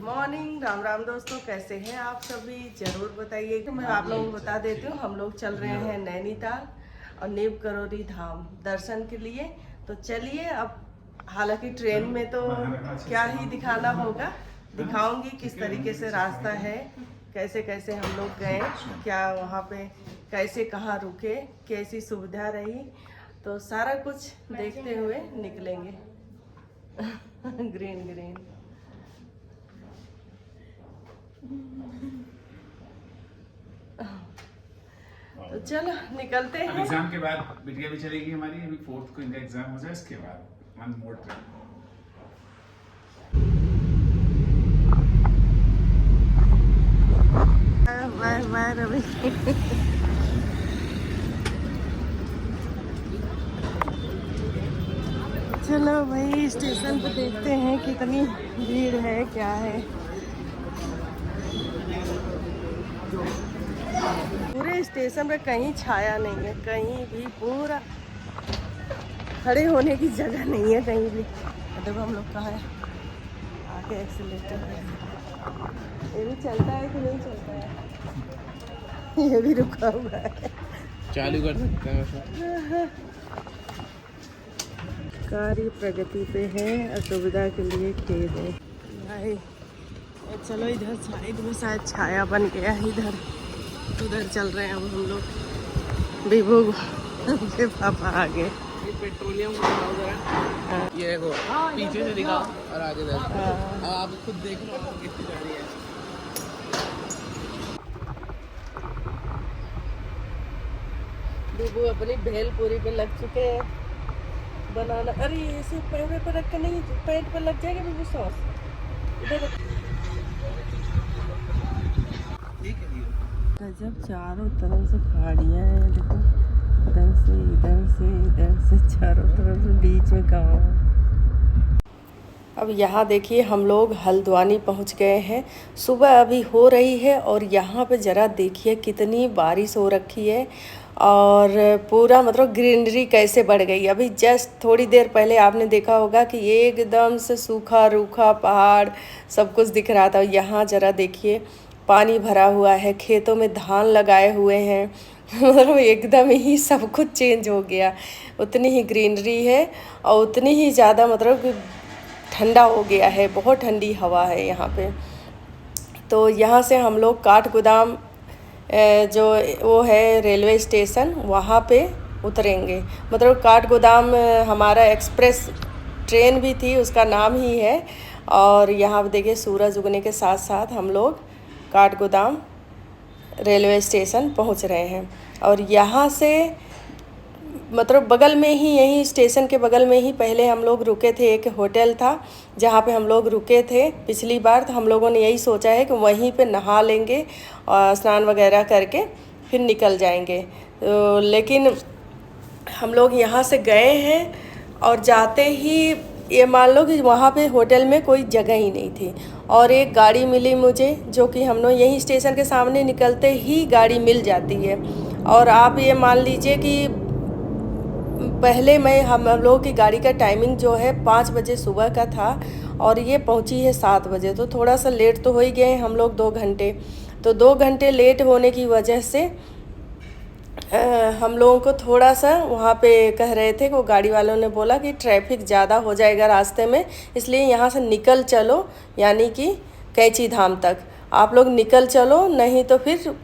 Morning, Ram Ram दोस्तों, कैसे हैं आप सभी? ज़रूर बताइए। तो मैं आप लोगों को बता देती हूँ, हम लोग चल रहे हैं नैनीताल और नीम करोली धाम दर्शन के लिए। तो चलिए, अब हालांकि ट्रेन में तो क्या ही दिखाना होगा, दिखाऊंगी किस तरीके से रास्ता है, कैसे कैसे हम लोग गए, क्या वहाँ पे कैसे कहाँ रुके, कैसी सुविधा रही, तो सारा कुछ देखते हुए निकलेंगे। Green green. तो चलो निकलते हैं। एग्जाम के बाद बिटिया भी चलेगी हमारी, अभी 4th को इनका एग्जाम हो जाए, इसके बाद one more trip. Bye Ravi. चलो भाई, स्टेशन पे देखते हैं कितनी भीड़ है, क्या है। पूरे स्टेशन पे कहीं छाया नहीं है, कहीं भी पूरा खड़े होने की जगह नहीं है कहीं भी। देखो हम लोग कहाँ है, आगे एक्सीलेटर है। ये भी चलता है कि नहीं चलता है? ये भी रुका हुआ है। चालू कर सकते हैं। कार्य प्रगति पे है, असुविधा के लिए खेद है भाई। चलो इधर साइड में शायद छाया बन गया है, इधर उधर चल रहे हैं अब हम लोग। विभू के पापा आगे। पेट्रोलियम को दिखाओ जरा। ये देखो, पीछे से दिखाओ और आगे देखो। अब आप खुद देख लो कितनी जा रही है। विभू अपनी भेलपुरी पे लग चुके हैं बनाना। अरे ऐसे पैर पर रख के नहीं, पैंट पर लग जाएगा विभू सॉस। इधर गजब, चारों तरफ से पहाड़ियाँ हैं, देखो इधर से इधर से इधर से, चारों तरफ से, बीच में गाँव है। अब यहाँ देखिए, हम लोग हल्द्वानी पहुँच गए हैं। सुबह अभी हो रही है और यहाँ पे ज़रा देखिए कितनी बारिश हो रखी है और पूरा मतलब ग्रीनरी कैसे बढ़ गई। अभी जस्ट थोड़ी देर पहले आपने देखा होगा कि एकदम से सूखा रूखा पहाड़ सब कुछ दिख रहा था। यहाँ ज़रा देखिए, पानी भरा हुआ है, खेतों में धान लगाए हुए हैं। मतलब एकदम ही सब कुछ चेंज हो गया। उतनी ही ग्रीनरी है और उतनी ही ज़्यादा मतलब ठंडा हो गया है, बहुत ठंडी हवा है यहाँ पे। तो यहाँ से हम लोग काठगोदाम जो वो है रेलवे स्टेशन, वहाँ पे उतरेंगे। मतलब काठगोदाम हमारा एक्सप्रेस ट्रेन भी थी, उसका नाम ही है। और यहाँ पे देखिए, सूरज उगने के साथ साथ हम लोग काठगोदाम रेलवे स्टेशन पहुँच रहे हैं। और यहाँ से मतलब बगल में ही, यही स्टेशन के बगल में ही पहले हम लोग रुके थे। एक होटल था जहाँ पे हम लोग रुके थे पिछली बार। तो हम लोगों ने यही सोचा है कि वहीं पे नहा लेंगे और स्नान वगैरह करके फिर निकल जाएंगे। तो लेकिन हम लोग यहाँ से गए हैं और जाते ही ये मान लो कि वहाँ पे होटल में कोई जगह ही नहीं थी। और एक गाड़ी मिली मुझे, जो कि हम लोग यहीं स्टेशन के सामने निकलते ही गाड़ी मिल जाती है। और आप ये मान लीजिए कि पहले हम लोगों की गाड़ी का टाइमिंग जो है 5 बजे सुबह का था और ये पहुंची है 7 बजे। तो थोड़ा सा लेट तो हो ही गए हम लोग 2 घंटे। तो 2 घंटे लेट होने की वजह से हम लोगों को थोड़ा सा वहाँ पे कह रहे थे, वो गाड़ी वालों ने बोला कि ट्रैफिक ज़्यादा हो जाएगा रास्ते में, इसलिए यहाँ से निकल चलो, यानी कि कैंची धाम तक आप लोग निकल चलो, नहीं तो फिर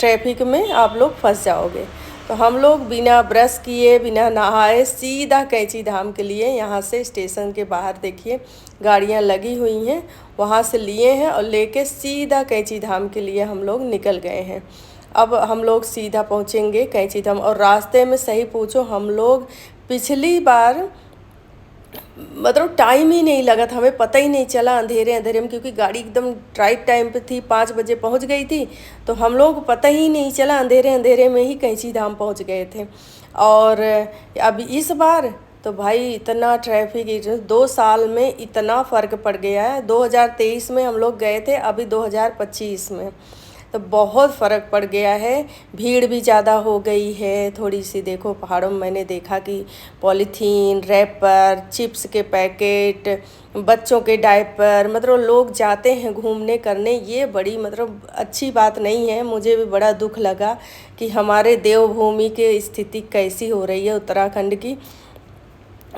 ट्रैफिक में आप लोग फंस जाओगे। तो हम लोग बिना ब्रश किए, बिना नहाए सीधा कैंची धाम के लिए यहाँ से स्टेशन के बाहर देखिए गाड़ियाँ लगी हुई हैं, वहाँ से लिए हैं और लेके सीधा कैंची धाम के लिए हम लोग निकल गए हैं। अब हम लोग सीधा पहुँचेंगे कैंची धाम। और रास्ते में सही पूछो, हम लोग पिछली बार मतलब टाइम ही नहीं लगा था, हमें पता ही नहीं चला अंधेरे अंधेरे में, क्योंकि गाड़ी एकदम राइट टाइम पे थी, 5 बजे पहुंच गई थी। तो हम लोग को पता ही नहीं चला, अंधेरे अंधेरे में ही कैंची धाम पहुंच गए थे। और अब इस बार तो भाई इतना ट्रैफिक, 2 साल में इतना फ़र्क पड़ गया है। 2023 में हम लोग गए थे, अभी 2025 में तो बहुत फ़र्क पड़ गया है। भीड़ भी ज़्यादा हो गई है थोड़ी सी। देखो पहाड़ों में मैंने देखा कि पॉलीथीन, रैपर, चिप्स के पैकेट, बच्चों के डायपर, मतलब लोग जाते हैं घूमने करने। ये बड़ी मतलब अच्छी बात नहीं है। मुझे भी बड़ा दुख लगा कि हमारे देवभूमि की स्थिति कैसी हो रही है उत्तराखंड की,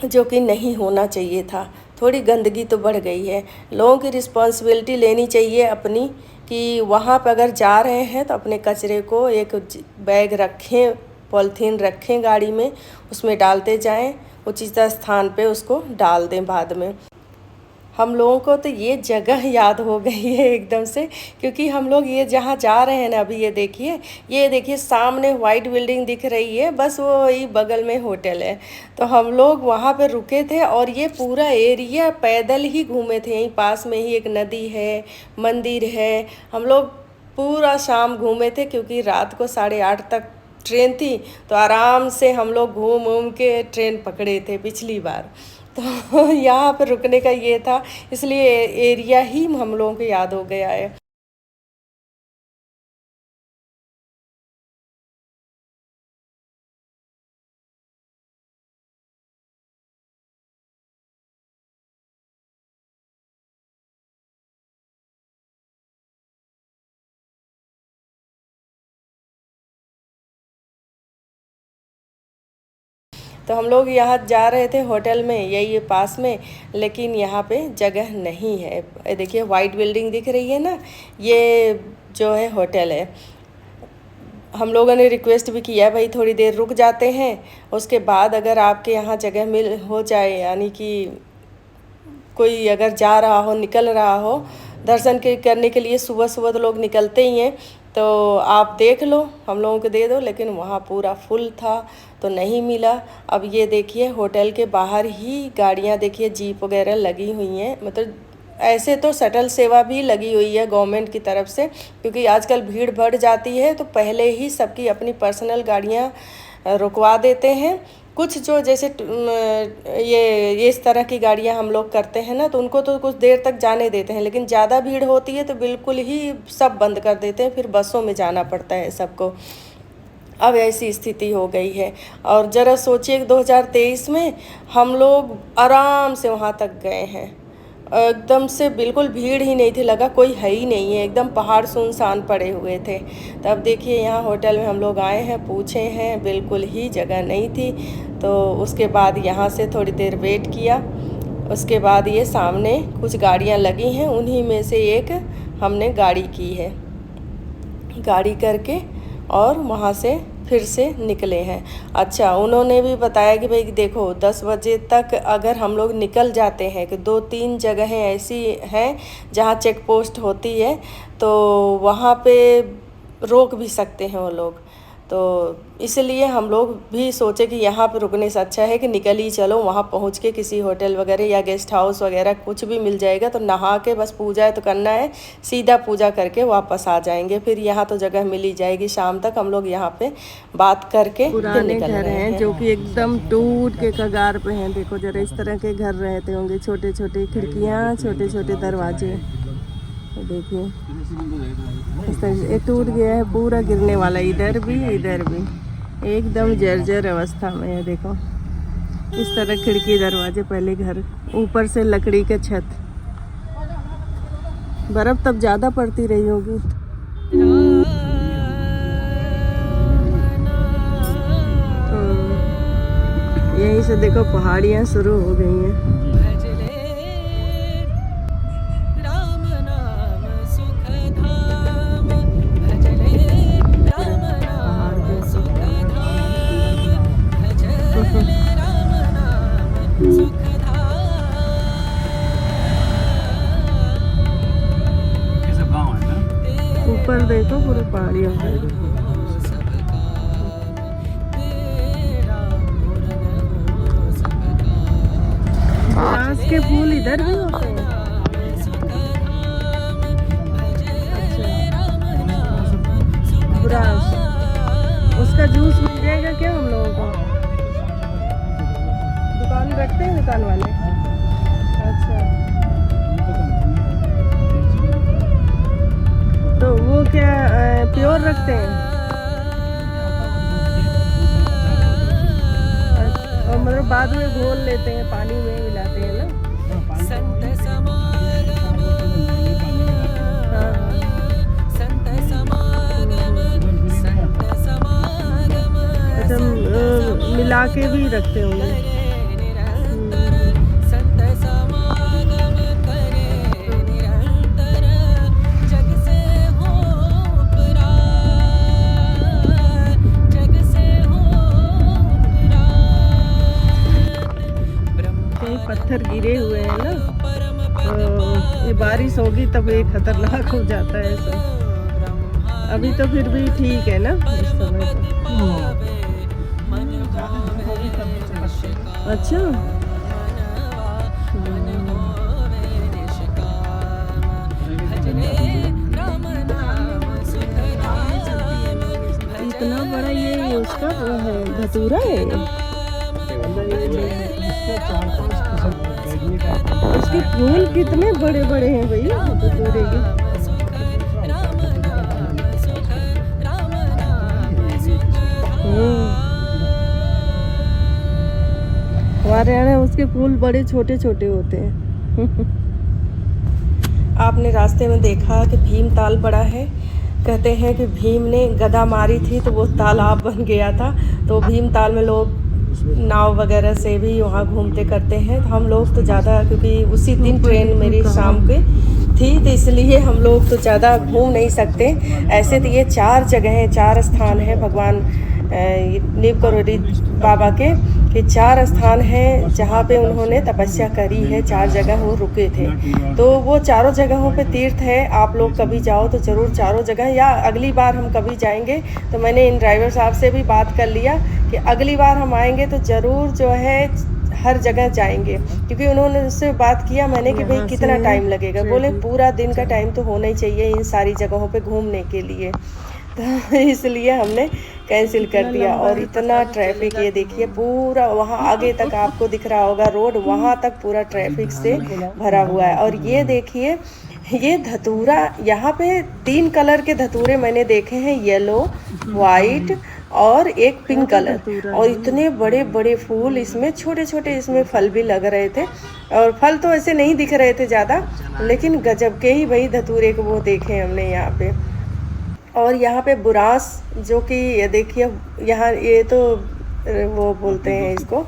जो कि नहीं होना चाहिए था। थोड़ी गंदगी तो बढ़ गई है। लोगों की रिस्पॉन्सिबिलिटी लेनी चाहिए अपनी, कि वहाँ पर अगर जा रहे हैं तो अपने कचरे को एक बैग रखें, पॉलीथीन रखें गाड़ी में, उसमें डालते जाएं, उचित स्थान पे उसको डाल दें बाद में। हम लोगों को तो ये जगह याद हो गई है एकदम से, क्योंकि हम लोग ये जहाँ जा रहे हैं ना अभी, ये देखिए सामने वाइट बिल्डिंग दिख रही है, बस वो वही बगल में होटल है। तो हम लोग वहाँ पे रुके थे और ये पूरा एरिया पैदल ही घूमे थे। यहीं पास में ही एक नदी है, मंदिर है। हम लोग पूरा शाम घूमे थे, क्योंकि रात को 8:30 तक ट्रेन थी, तो आराम से हम लोग घूम के ट्रेन पकड़े थे पिछली बार। तो यहाँ पर रुकने का ये था, इसलिए एरिया ही हम लोगों को याद हो गया है। तो हम लोग यहाँ जा रहे थे होटल में, यही पास में, लेकिन यहाँ पे जगह नहीं है। देखिए वाइट बिल्डिंग दिख रही है ना, ये जो है होटल है। हम लोगों ने रिक्वेस्ट भी किया भाई थोड़ी देर रुक जाते हैं, उसके बाद अगर आपके यहाँ जगह मिल हो जाए, यानी कि कोई अगर जा रहा हो, निकल रहा हो दर्शन करने के लिए, सुबह सुबह तो लोग निकलते ही हैं, तो आप देख लो, हम लोगों को दे दो। लेकिन वहाँ पूरा फुल था तो नहीं मिला। अब ये देखिए होटल के बाहर ही गाड़ियाँ, देखिए जीप वगैरह लगी हुई हैं। मतलब ऐसे तो शटल सेवा भी लगी हुई है गवर्नमेंट की तरफ से, क्योंकि आजकल भीड़ बढ़ जाती है तो पहले ही सबकी अपनी पर्सनल गाड़ियाँ रुकवा देते हैं। कुछ जो जैसे ये इस तरह की गाड़ियाँ हम लोग करते हैं ना, तो उनको तो कुछ देर तक जाने देते हैं, लेकिन ज़्यादा भीड़ होती है तो बिल्कुल ही सब बंद कर देते हैं, फिर बसों में जाना पड़ता है सबको। अब ऐसी स्थिति हो गई है। और ज़रा सोचिए 2023 में हम लोग आराम से वहाँ तक गए हैं, एकदम से बिल्कुल भीड़ ही नहीं थी, लगा कोई है ही नहीं है, एकदम पहाड़ सुनसान पड़े हुए थे। तब देखिए यहाँ होटल में हम लोग आए हैं, पूछे हैं, बिल्कुल ही जगह नहीं थी। तो उसके बाद यहाँ से थोड़ी देर वेट किया, उसके बाद ये सामने कुछ गाड़ियाँ लगी हैं, उन्हीं में से एक हमने गाड़ी की है। गाड़ी करके और वहाँ से फिर से निकले हैं। अच्छा, उन्होंने भी बताया कि भाई देखो 10 बजे तक अगर हम लोग निकल जाते हैं, कि 2-3 जगहें ऐसी हैं जहाँ चेक पोस्ट होती है, तो वहाँ पे रोक भी सकते हैं वो लोग। तो इसलिए हम लोग भी सोचे कि यहाँ पे रुकने से अच्छा है कि निकल ही चलो, वहाँ पहुँच के किसी होटल वगैरह या गेस्ट हाउस वगैरह कुछ भी मिल जाएगा, तो नहा के बस पूजा तो करना है, सीधा पूजा करके वापस आ जाएंगे। फिर यहाँ तो जगह मिल ही जाएगी शाम तक। हम लोग यहाँ पे बात करके पुराने घर हैं जो कि एकदम टूट के कगार पे हैं। देखो जरा, इस तरह के घर रहते होंगे, छोटे छोटे खिड़कियाँ, छोटे छोटे दरवाजे। देखिए इस तरह से टूट गया है, पूरा गिरने वाला, इधर भी एकदम जर्जर अवस्था में है। देखो इस तरह खिड़की दरवाजे पहले घर, ऊपर से लकड़ी के छत। बर्फ तब ज़्यादा पड़ती रही होगी। तो यहीं से देखो पहाड़ियाँ शुरू हो गई हैं। ऊपर देखो पूरे पहाड़ियों में। बुरांस के फूल इधर भी होते हैं। अच्छा, बुरांस, उसका जूस मिल जाएगा क्या हम लोगों को? दुकान रखते हैं दुकान वाले? अच्छा, तो वो क्या रखते हैं और मतलब बाद में घोल लेते हैं, पानी में मिलाते हैं ना। अच्छा, मिला के भी रखते होंगे। पत्थर गिरे हुए हैं ना, तो ये बारिश होगी तब ये खतरनाक हो जाता है सब। अभी तो फिर भी ठीक है ना इस समय तो। अच्छा, इतना बड़ा ये उसका है, धतूरा है। उसके फूल कितने बड़े बड़े हैं भाई धतूरे के। हमारे यहाँ उसके फूल बड़े छोटे छोटे होते हैं। आपने रास्ते में देखा कि भीमताल पड़ा है। कहते हैं कि भीम ने गदा मारी थी तो वो तालाब बन गया था। तो भीमताल में लोग नाव वगैरह से भी वहाँ घूमते करते हैं। तो हम लोग तो ज़्यादा, क्योंकि उसी दिन ट्रेन मेरी शाम के थी, तो इसलिए हम लोग तो ज़्यादा घूम नहीं सकते। ऐसे तो ये 4 जगह 4 स्थान हैं भगवान नीवकरोली बाबा के 4 स्थान हैं जहाँ पे उन्होंने तपस्या करी है। 4 जगह वो रुके थे, तो वो चारों जगहों पे तीर्थ है। आप लोग कभी जाओ तो ज़रूर चारों जगह, या अगली बार हम कभी जाएंगे तो मैंने इन ड्राइवर साहब से भी बात कर लिया कि अगली बार हम आएंगे तो ज़रूर जो है हर जगह जाएंगे। क्योंकि उन्होंने उससे बात किया मैंने कि भाई कितना टाइम लगेगा। बोले पूरा दिन का टाइम तो होना ही चाहिए इन सारी जगहों पे घूमने के लिए। तो इसलिए हमने कैंसिल कर दिया। और इतना ट्रैफिक, ये देखिए पूरा वहाँ आगे तक आपको दिख रहा होगा रोड, वहाँ तक पूरा ट्रैफिक से भरा हुआ है। और ये देखिए ये धतूरा, यहाँ पे 3 कलर के धतूरे मैंने देखे हैं, येलो, वाइट और एक पिंक कलर। और इतने बड़े बड़े फूल, इसमें छोटे छोटे इसमें फल भी लग रहे थे। और फल तो ऐसे नहीं दिख रहे थे ज़्यादा, लेकिन गजब के ही भाई धतूरे को वो देखे हमने यहाँ पे। और यहाँ पे बुरास, जो कि ये देखिए यहाँ ये तो वो बोलते हैं इसको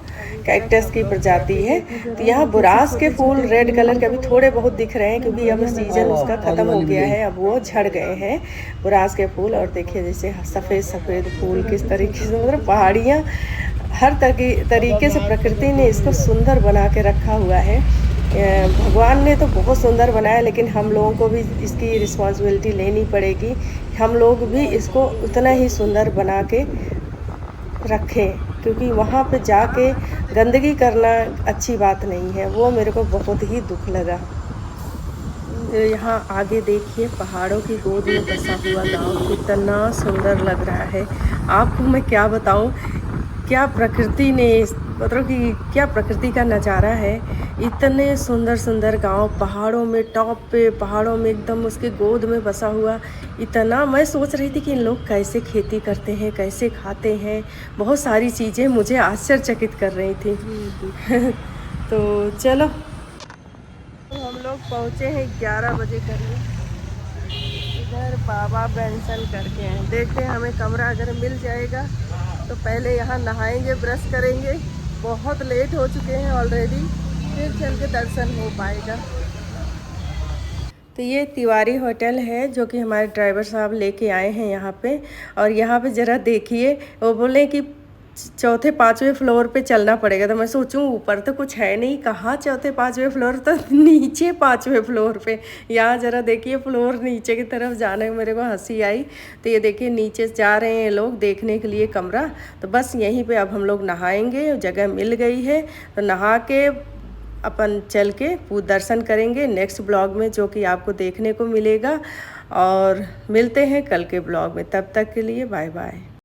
कैक्टस की प्रजाति है। तो यहाँ बुरास के फूल रेड कलर के अभी थोड़े बहुत दिख रहे हैं, क्योंकि अब सीजन उसका ख़त्म हो गया है, अब वो झड़ गए हैं बुरास के फूल। और देखिए जैसे सफ़ेद सफ़ेद फूल किस तरीके से, मतलब पहाड़ियाँ हर तरीके से प्रकृति ने इसको सुंदर बना के रखा हुआ है। भगवान ने तो बहुत सुंदर बनाया, लेकिन हम लोगों को भी इसकी रिस्पॉन्सिबिलिटी लेनी पड़ेगी। हम लोग भी इसको उतना ही सुंदर बना के रखें, क्योंकि वहाँ पे जाके गंदगी करना अच्छी बात नहीं है। वो मेरे को बहुत ही दुख लगा। यहाँ आगे देखिए पहाड़ों की गोद में बसा हुआ गांव कितना सुंदर लग रहा है। आपको मैं क्या बताऊँ, क्या प्रकृति ने, मतलब कि क्या प्रकृति का नज़ारा है। इतने सुंदर सुंदर गांव पहाड़ों में, टॉप पे पहाड़ों में एकदम उसके गोद में बसा हुआ। इतना मैं सोच रही थी कि इन लोग कैसे खेती करते हैं, कैसे खाते हैं, बहुत सारी चीज़ें मुझे आश्चर्यचकित कर रही थी। तो चलो हम लोग पहुँचे हैं 11 बजे करीब। इधर बाबा बेंसन करके हैं, देखते हैं हमें कमरा अगर मिल जाएगा तो पहले यहाँ नहाएंगे, ब्रश करेंगे। बहुत लेट हो चुके हैं ऑलरेडी, फिर चल के दर्शन हो पाएगा। तो ये तिवारी होटल है जो कि हमारे ड्राइवर साहब लेके आए हैं यहाँ पे। और यहाँ पे ज़रा देखिए, वो बोले कि 4थे 5वें फ्लोर पे चलना पड़ेगा। तो मैं सोचूं ऊपर तो कुछ है नहीं, कहाँ 4थे 5वें फ्लोर, तो नीचे 5वें फ्लोर पे। यहाँ ज़रा देखिए फ्लोर नीचे की तरफ जाने में मेरे को हंसी आई। तो ये देखिए नीचे जा रहे हैं लोग देखने के लिए कमरा। तो बस यहीं पे अब हम लोग नहाएंगे, जगह मिल गई है तो नहा के अपन चल के दर्शन करेंगे नेक्स्ट ब्लॉग में, जो कि आपको देखने को मिलेगा। और मिलते हैं कल के ब्लॉग में, तब तक के लिए बाय बाय।